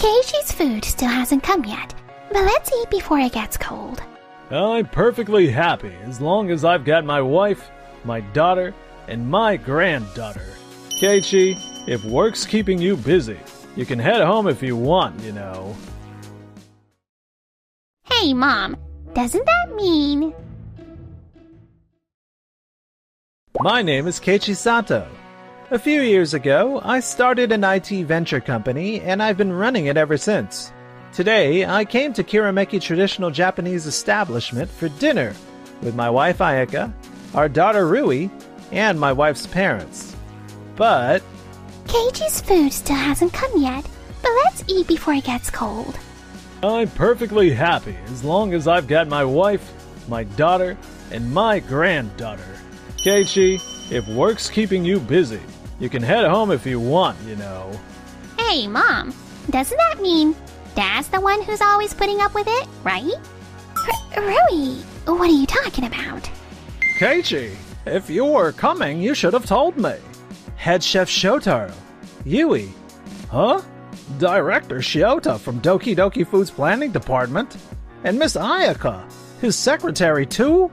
Keiichi's food still hasn't come yet, but let's eat before it gets cold. I'm perfectly happy as long as I've got my wife, my daughter, and my granddaughter. Keiichi, if work's keeping you busy, you can head home if you want, you know. Hey, Mom, doesn't that mean... My name is Keiichi Sato. A few years ago, I started an IT venture company, and I've been running it ever since. Today, I came to Kirameki Traditional Japanese Establishment for dinner with my wife Ayaka, our daughter Rui, and my wife's parents. But... Keiichi's food still hasn't come yet, but let's eat before it gets cold. I'm perfectly happy as long as I've got my wife, my daughter, and my granddaughter. Keiichi, if work's keeping you busy, you can head home if you want, you know. Hey, Mom, doesn't that mean Dad's the one who's always putting up with it, right? Rui, what are you talking about? Keiichi, if you were coming, you should have told me. Head Chef Shotaro, Yui. Huh? Director Shiota from Doki Doki Food's planning department. And Miss Ayaka, his secretary too?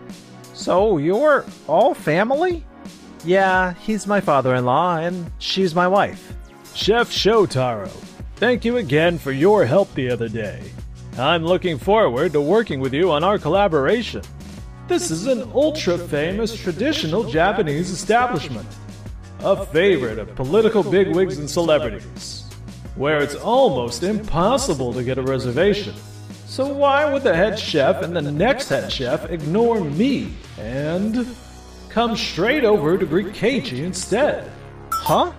So you're all family? Yeah, he's my father-in-law, and she's my wife. Chef Shotaro, thank you again for your help the other day. I'm looking forward to working with you on our collaboration. This is an ultra-famous traditional Japanese establishment, a favorite of political bigwigs and celebrities, where it's almost impossible to get a reservation. So why would the head chef and the next head chef ignore me and come straight over to greet Keiichi instead? Huh?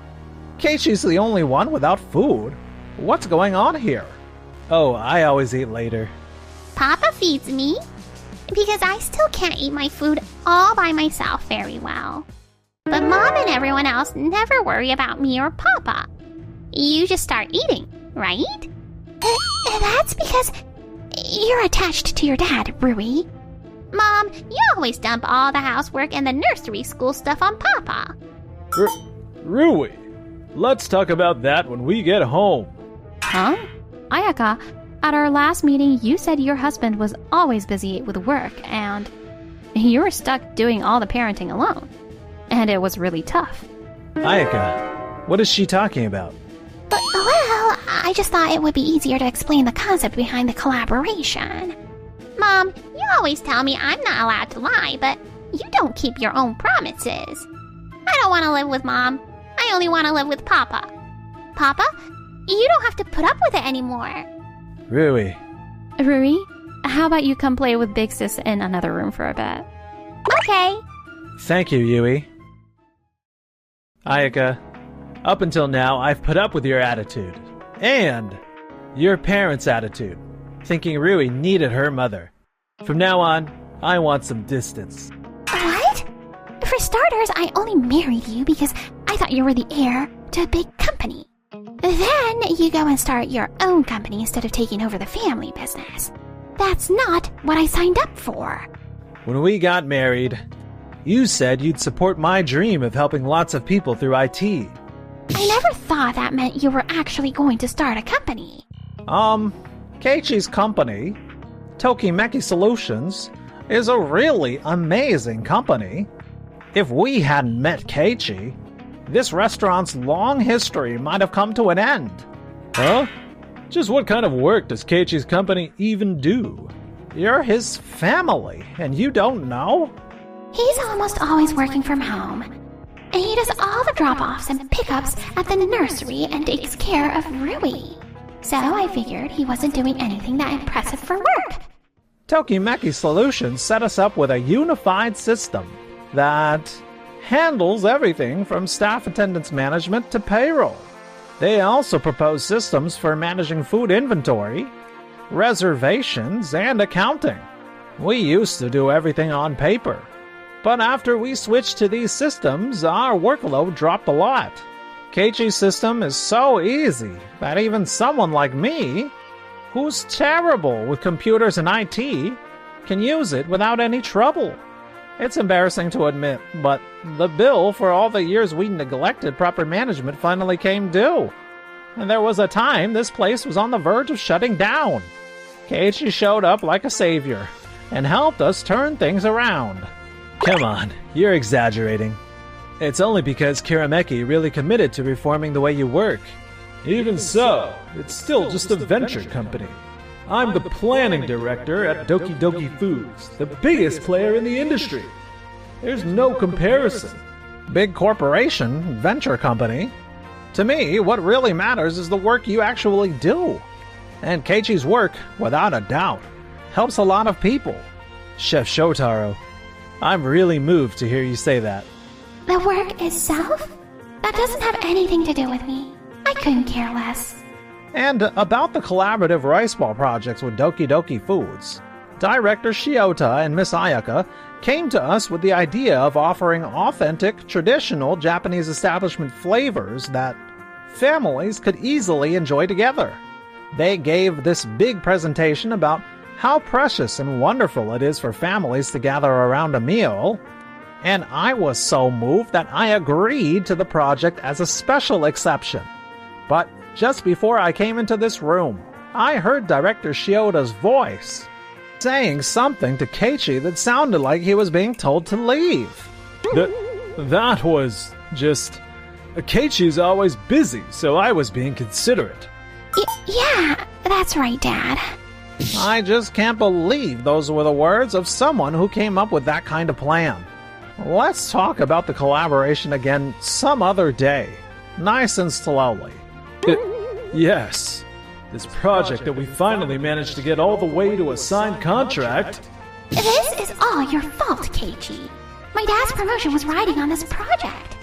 Keiichi's the only one without food. What's going on here? Oh, I always eat later. Papa feeds me, because I still can't eat my food all by myself very well. But Mom and everyone else never worry about me or Papa. You just start eating, right? That's because you're attached to your dad, Rui. Mom, you always dump all the housework and the nursery school stuff on Papa. Rui, let's talk about that when we get home. Huh? Ayaka, at our last meeting, you said your husband was always busy with work and you were stuck doing all the parenting alone. And it was really tough. Ayaka, what is she talking about? Well, I just thought it would be easier to explain the concept behind the collaboration. Mom, you always tell me I'm not allowed to lie, but you don't keep your own promises. I don't want to live with Mom. I only want to live with Papa. Papa, you don't have to put up with it anymore. Rui. Rui, how about you come play with Big Sis in another room for a bit? Okay. Thank you, Yui. Ayaka, up until now, I've put up with your attitude. And your parents' attitude, thinking Rui needed her mother. From now on, I want some distance. What? For starters, I only married you because I thought you were the heir to a big company. Then you go and start your own company instead of taking over the family business. That's not what I signed up for. When we got married, you said you'd support my dream of helping lots of people through IT. I never thought that meant you were actually going to start a company. Keiichi's company, Tokimeki Solutions, is a really amazing company. If we hadn't met Keiichi, this restaurant's long history might have come to an end. Huh? Just what kind of work does Keiichi's company even do? You're his family, and you don't know? He's almost always working from home. And he does all the drop-offs and pickups at the nursery and takes care of Rui. So I figured he wasn't doing anything that impressive for work. Tokimeki Solutions set us up with a unified system that handles everything from staff attendance management to payroll. They also propose systems for managing food inventory, reservations, and accounting. We used to do everything on paper. But after we switched to these systems, our workload dropped a lot. Keiichi's system is so easy that even someone like me, who's terrible with computers and IT, can use it without any trouble. It's embarrassing to admit, but the bill for all the years we neglected proper management finally came due. And there was a time this place was on the verge of shutting down. Keiichi showed up like a savior and helped us turn things around. Come on, you're exaggerating. It's only because Kirameki really committed to reforming the way you work. Even so, it's still just a venture company. I'm the planning director at Doki Doki Foods, the biggest player in the industry. There's no comparison. Big corporation, venture company. To me, what really matters is the work you actually do. And Keiichi's work, without a doubt, helps a lot of people. Chef Shotaro, I'm really moved to hear you say that. The work itself? That doesn't have anything to do with me. I couldn't care less. And about the collaborative rice ball projects with Doki Doki Foods, Director Shiota and Miss Ayaka came to us with the idea of offering authentic, traditional Japanese establishment flavors that families could easily enjoy together. They gave this big presentation about how precious and wonderful it is for families to gather around a meal, and I was so moved that I agreed to the project as a special exception. But just before I came into this room, I heard Director Shioda's voice saying something to Keiichi that sounded like he was being told to leave. That was just... Keiichi's always busy, so I was being considerate. Yeah, that's right, Dad. I just can't believe those were the words of someone who came up with that kind of plan. Let's talk about the collaboration again some other day. Nice and slowly. Yes. This project that we finally managed to get all the way to a signed contract. This is all your fault, Keiichi. My dad's promotion was riding on this project.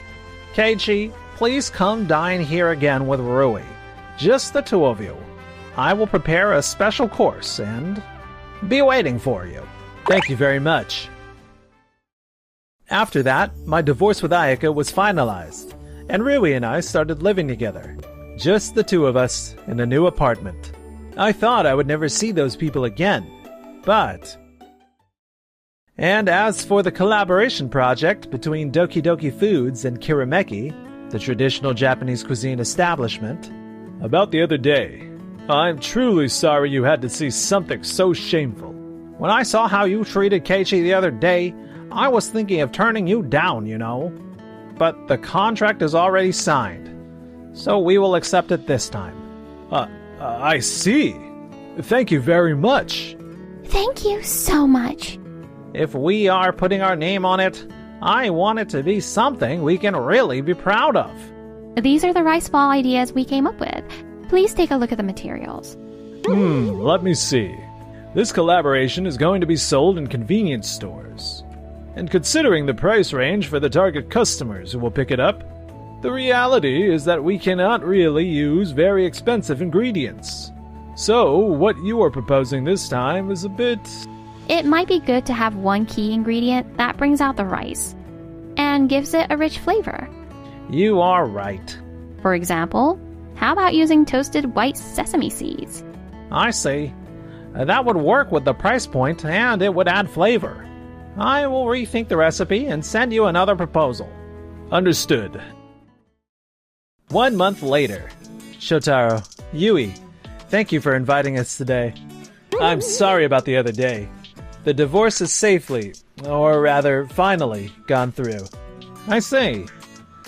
Keiichi, please come dine here again with Rui. Just the two of you. I will prepare a special course and be waiting for you. Thank you very much. After that, my divorce with Ayaka was finalized, and Rui and I started living together. Just the two of us in a new apartment. I thought I would never see those people again, but... And as for the collaboration project between Doki Doki Foods and Kirameki, the traditional Japanese cuisine establishment, about the other day, I'm truly sorry you had to see something so shameful. When I saw how you treated Keiichi the other day, I was thinking of turning you down, you know. But the contract is already signed, so we will accept it this time. I see. Thank you very much. Thank you so much. If we are putting our name on it, I want it to be something we can really be proud of. These are the rice ball ideas we came up with. Please take a look at the materials. Let me see. This collaboration is going to be sold in convenience stores. And considering the price range for the target customers who will pick it up, the reality is that we cannot really use very expensive ingredients. So, what you are proposing this time is a bit... It might be good to have one key ingredient that brings out the rice and gives it a rich flavor. You are right. For example, how about using toasted white sesame seeds? I see. That would work with the price point and it would add flavor. I will rethink the recipe and send you another proposal. Understood. 1 month later. Shotaro, Yui, thank you for inviting us today. I'm sorry about the other day. The divorce is safely, or rather, finally, gone through. I see.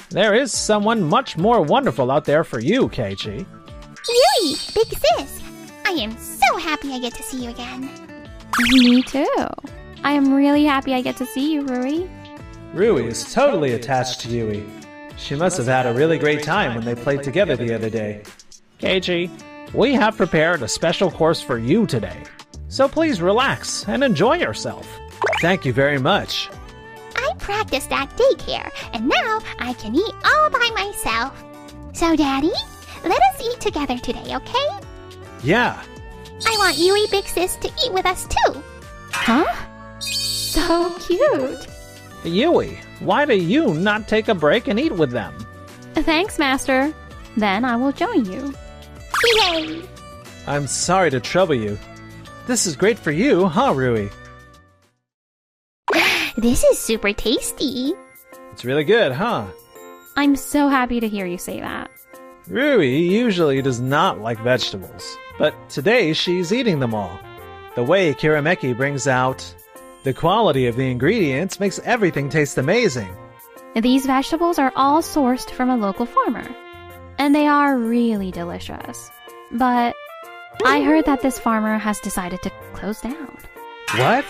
There is someone much more wonderful out there for you, Keiichi. Yui, big sis. I am so happy I get to see you again. Me too. I am really happy I get to see you, Rui. Rui is totally attached to Yui. She must have had a really great time when they played together the other day. Keiichi, we have prepared a special course for you today. So please relax and enjoy yourself. Thank you very much. I practiced at daycare, and now I can eat all by myself. So, Daddy, let us eat together today, okay? Yeah. I want Yui, big sis, to eat with us too. Huh? So cute. Yui, why do you not take a break and eat with them? Thanks, Master. Then I will join you. Yay! I'm sorry to trouble you. This is great for you, huh, Rui? This is super tasty. It's really good, huh? I'm so happy to hear you say that. Rui usually does not like vegetables, but today she's eating them all. The way Kirameki brings out the quality of the ingredients makes everything taste amazing. These vegetables are all sourced from a local farmer, and they are really delicious. But I heard that this farmer has decided to close down. What?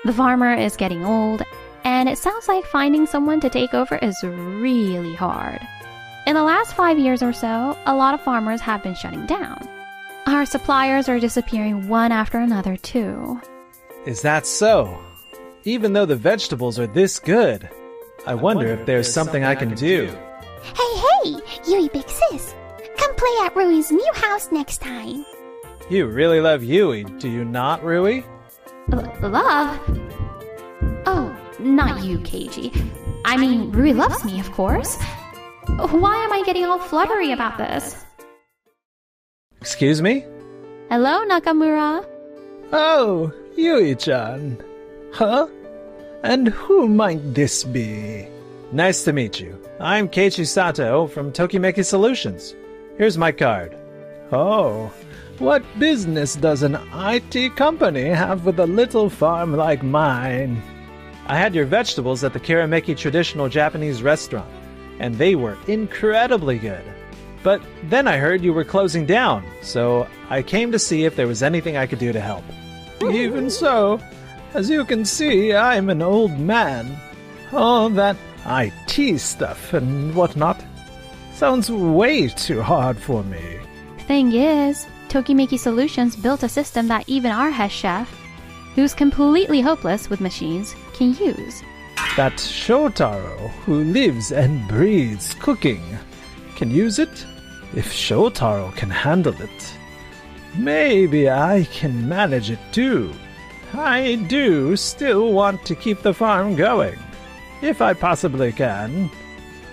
The farmer is getting old, and it sounds like finding someone to take over is really hard. In the last 5 years or so, a lot of farmers have been shutting down. Our suppliers are disappearing one after another, too. Is that so? Even though the vegetables are this good, I wonder if there's something I can do. Hey, Yui Big Sis. Come play at Rui's new house next time. You really love Yui, do you not, Rui? Love? Oh, not you, Keiji. I mean, Rui loves me, of course. Why am I getting all fluttery about this? Excuse me? Hello, Nakamura. Oh, Yui-chan. Huh? And who might this be? Nice to meet you. I'm Keiichi Sato from Tokimeki Solutions. Here's my card. Oh, what business does an IT company have with a little farm like mine? I had your vegetables at the Kirameki traditional Japanese restaurant, and they were incredibly good. But then I heard you were closing down, so I came to see if there was anything I could do to help. Even so, as you can see, I'm an old man. All that IT stuff and whatnot sounds way too hard for me. Thing is, Tokimeki Solutions built a system that even our head chef, who's completely hopeless with machines, can use. That Shotaro, who lives and breathes cooking, can use it? If Shotaro can handle it, maybe I can manage it too. I do still want to keep the farm going, if I possibly can.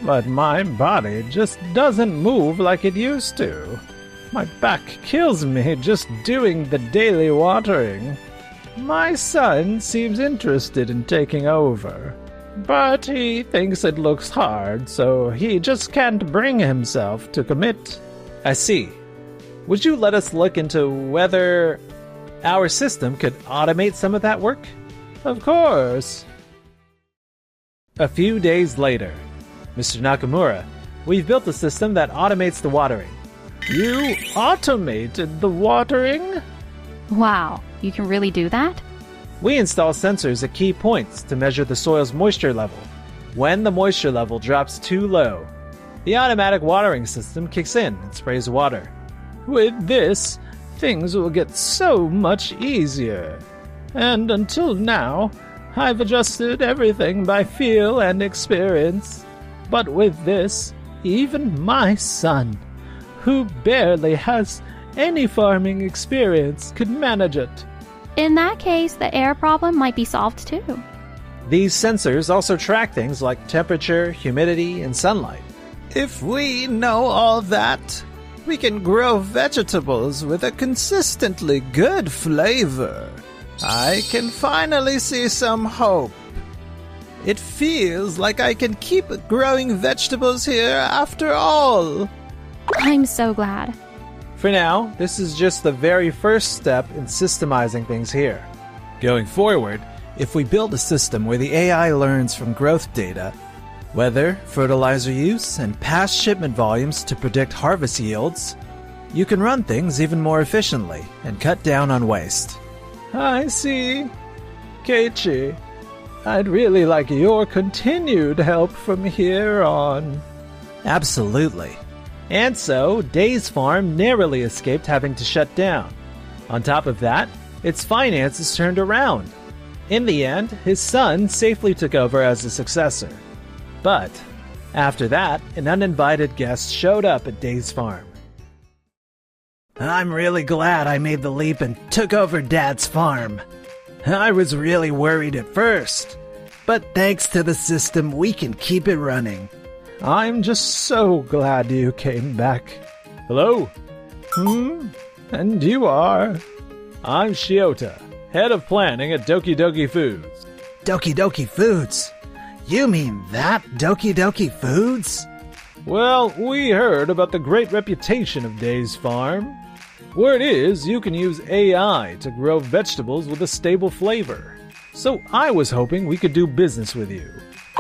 But my body just doesn't move like it used to. My back kills me just doing the daily watering. My son seems interested in taking over, but he thinks it looks hard, so he just can't bring himself to commit. I see. Would you let us look into whether our system could automate some of that work? Of course. A few days later. Mr. Nakamura, we've built a system that automates the watering. You automated the watering? Wow, you can really do that? We install sensors at key points to measure the soil's moisture level. When the moisture level drops too low, the automatic watering system kicks in and sprays water. With this, things will get so much easier. And until now, I've adjusted everything by feel and experience. But with this, even my son, who barely has any farming experience, could manage it. In that case, the air problem might be solved too. These sensors also track things like temperature, humidity, and sunlight. If we know all that, we can grow vegetables with a consistently good flavor. I can finally see some hope. It feels like I can keep growing vegetables here after all. I'm so glad. For now, this is just the very first step in systemizing things here. Going forward, if we build a system where the AI learns from growth data, weather, fertilizer use, and past shipment volumes to predict harvest yields, you can run things even more efficiently and cut down on waste. I see. Keiichi, I'd really like your continued help from here on. Absolutely. And so, Day's farm narrowly escaped having to shut down. On top of that, its finances turned around. In the end, his son safely took over as the successor. But, after that, an uninvited guest showed up at Day's farm. I'm really glad I made the leap and took over Dad's farm. I was really worried at first, but thanks to the system, we can keep it running. I'm just so glad you came back. Hello? And you are? I'm Shiota, head of planning at Doki Doki Foods. Doki Doki Foods? You mean that Doki Doki Foods? Well, we heard about the great reputation of Days Farm. Word is you can use AI to grow vegetables with a stable flavor. So I was hoping we could do business with you.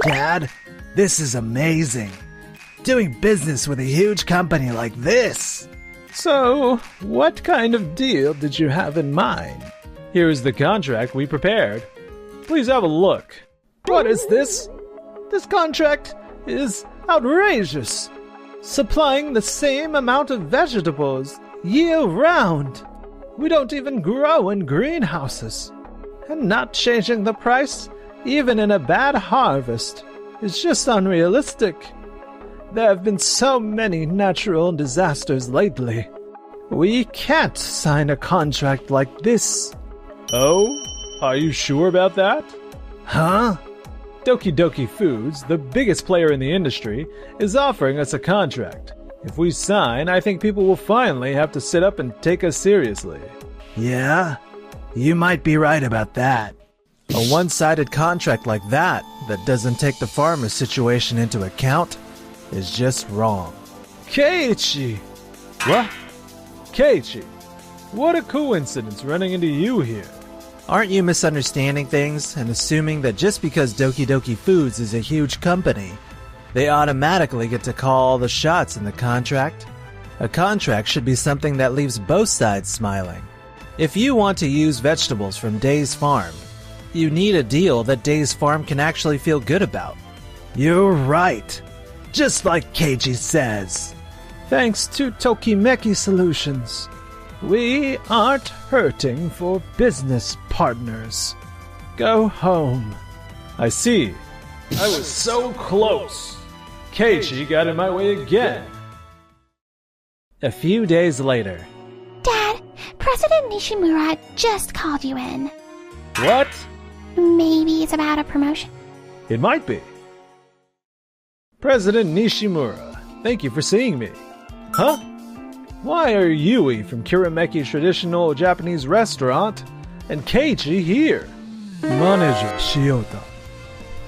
Dad, this is amazing. Doing business with a huge company like this. So, what kind of deal did you have in mind? Here's the contract we prepared. Please have a look. What is this? This contract is outrageous. Supplying the same amount of vegetables year-round. We don't even grow in greenhouses. And not changing the price, even in a bad harvest, is just unrealistic. There have been so many natural disasters lately. We can't sign a contract like this. Oh? Are you sure about that? Huh? Doki Doki Foods, the biggest player in the industry, is offering us a contract. If we sign, I think people will finally have to sit up and take us seriously. Yeah, you might be right about that. A one-sided contract like that doesn't take the farmer's situation into account is just wrong. Keiichi! What? Keiichi, what a coincidence running into you here. Aren't you misunderstanding things and assuming that just because Doki Doki Foods is a huge company, they automatically get to call all the shots in the contract? A contract should be something that leaves both sides smiling. If you want to use vegetables from Days Farm, you need a deal that Days Farm can actually feel good about. You're right. Just like Keiji says. Thanks to Tokimeki Solutions, we aren't hurting for business partners. Go home. I see. I was so close. Keiichi got in my way again. A few days later. Dad, President Nishimura just called you in. What? Maybe it's about a promotion? It might be. President Nishimura, thank you for seeing me. Huh? Why are Yui from Kirameki's traditional Japanese restaurant and Keiichi here? Manager Shiota,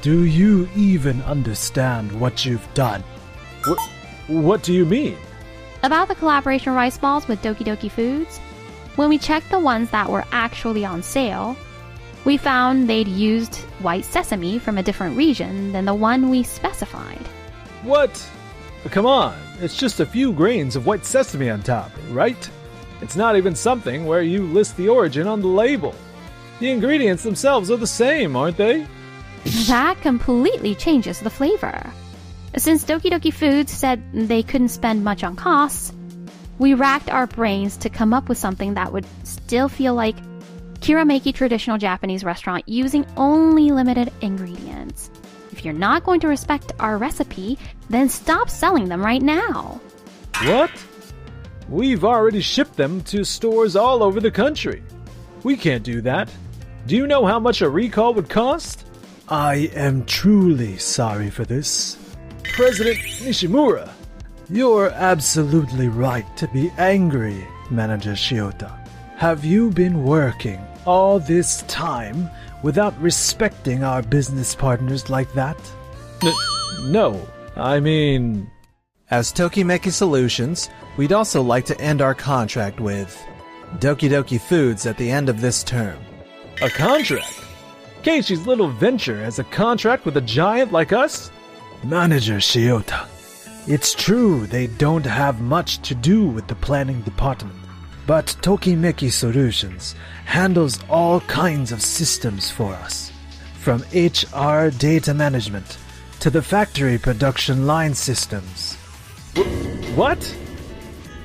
do you even understand what you've done? What do you mean? About the collaboration rice balls with Doki Doki Foods, when we checked the ones that were actually on sale, we found they'd used white sesame from a different region than the one we specified. What? Come on, it's just a few grains of white sesame on top, right? It's not even something where you list the origin on the label. The ingredients themselves are the same, aren't they? That completely changes the flavor. Since Doki Doki Foods said they couldn't spend much on costs, we racked our brains to come up with something that would still feel like Kirameki traditional Japanese restaurant using only limited ingredients. If you're not going to respect our recipe, then stop selling them right now. What? We've already shipped them to stores all over the country. We can't do that. Do you know how much a recall would cost? I am truly sorry for this. President Nishimura! You're absolutely right to be angry, Manager Shiota. Have you been working all this time without respecting our business partners like that? No, I mean... As Tokimeki Solutions, we'd also like to end our contract with Doki Doki Foods at the end of this term. A contract? Keiichi's little venture has a contract with a giant like us? Manager Shiota, it's true they don't have much to do with the planning department, but Tokimeki Solutions handles all kinds of systems for us, from HR data management to the factory production line systems. What?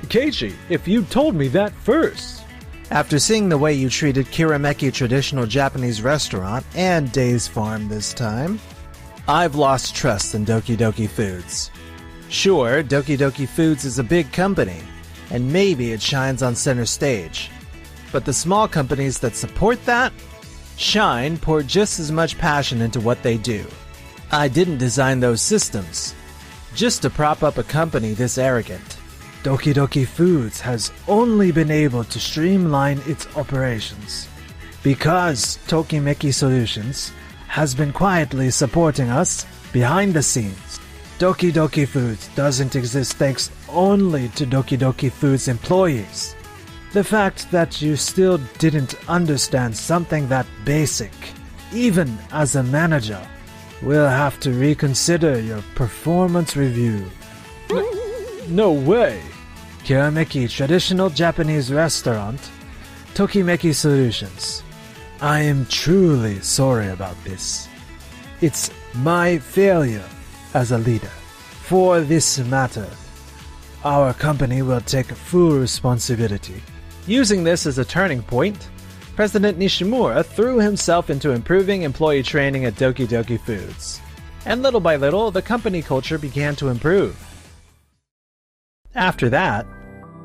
Keiichi, if you told me that first. After seeing the way you treated Kirameki traditional Japanese restaurant and Days Farm this time, I've lost trust in Doki Doki Foods. Sure, Doki Doki Foods is a big company, and maybe it shines on center stage. But the small companies that support that pour just as much passion into what they do. I didn't design those systems just to prop up a company this arrogant. Doki Doki Foods has only been able to streamline its operations because Tokimeki Solutions has been quietly supporting us behind the scenes. Doki Doki Foods doesn't exist thanks only to Doki Doki Foods employees. The fact that you still didn't understand something that basic, even as a manager, we'll have to reconsider your performance review. No way. Kirameki Traditional Japanese Restaurant, Tokimeki Solutions. I am truly sorry about this. It's my failure as a leader. For this matter, our company will take full responsibility. Using this as a turning point, President Nishimura threw himself into improving employee training at Doki Doki Foods. And little by little, the company culture began to improve. After that,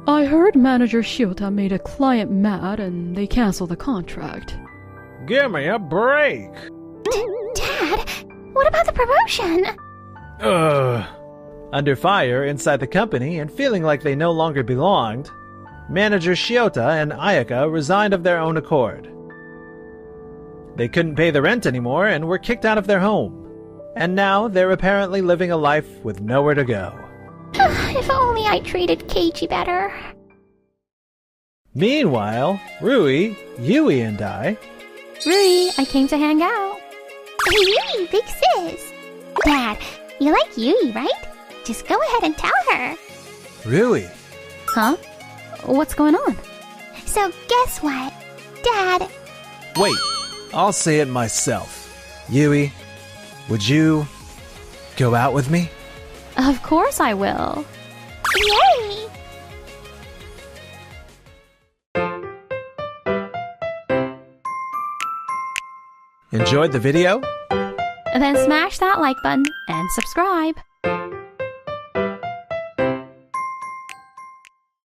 I heard Manager Shiota made a client mad and they canceled the contract. Give me a break. Dad, what about the promotion? under fire inside the company and feeling like they no longer belonged, Manager Shiota and Ayaka resigned of their own accord. They couldn't pay the rent anymore and were kicked out of their home. And now they're apparently living a life with nowhere to go. If only I treated Keiichi better. Meanwhile, Rui, Yui, and I... Rui, I came to hang out. Hey, Yui, big sis. Dad, you like Yui, right? Just go ahead and tell her. Rui, Huh? What's going on? So guess what? Dad... wait, I'll say it myself. Yui, would you go out with me? Of course I will. Yay! Enjoyed the video? Then smash that like button and subscribe.